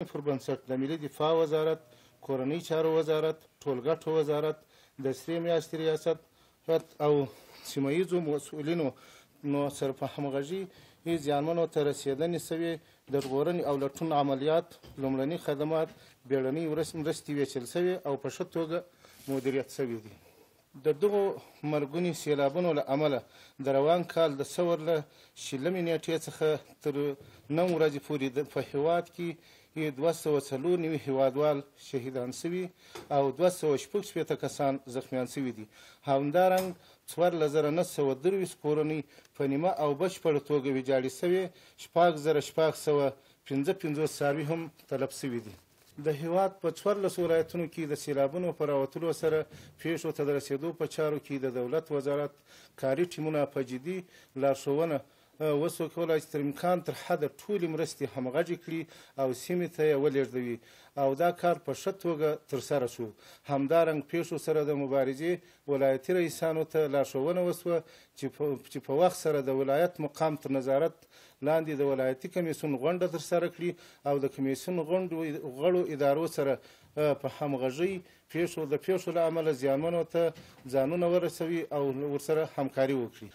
پر بنسټ د ملي دفاع وزارت، کورنۍ چارو وزارت، ټولګټو وزارت، د سرې میاشتې ریاست او سیمه ییزو مسؤلینو نو سره په همغږي زیانمنو ته رسېدنې شوې د ژغورنې او لټون عملیات، لومړني خدمات، بیړنۍ مرستې ویشل شوې او په ښه توګه مدیریت شوي دي. د دغو مرګوني سیلابونو له امله د روان کال د ثور له 20 نیټې څخه تر 9 ورځې پورې په هېواد کې 294 هېوادوال شهیدان شوي او 266 کسان زخمیان شوي دي. همدارنګه 14923 کورنۍ په نیمه او بشپړه توګه ویجاړې شوې، 6655 څاروي هم تلف شوي دي. د هېواد په 14 ولایتونو کې د سیلابونو په راوتلو سره پیښو ته د رسېدو په چارو کې د دولت وزارت کاري ټیمونه په جدي لارښوونه وسو کولای چې تر امکان تر حده ټولې مرستې همغږې کړي او سیمې ته یې ولېږدوي او دا کار په ښه توګه ترسره شو. همدارنګه پیښو سره د مبارزې ولایتي رئیسانو ته لارښوونه وسوه چې په وخت سره د ولایت مقام تر نظارت لاندې د ولایتي کمیسیون غونډه ترسره کړي او د کمیسیون غړو ادارو سره په همغږۍ د پیښو له امله زیانمنو ته ځانونه ورسوي او ورسره همکاري وکړي.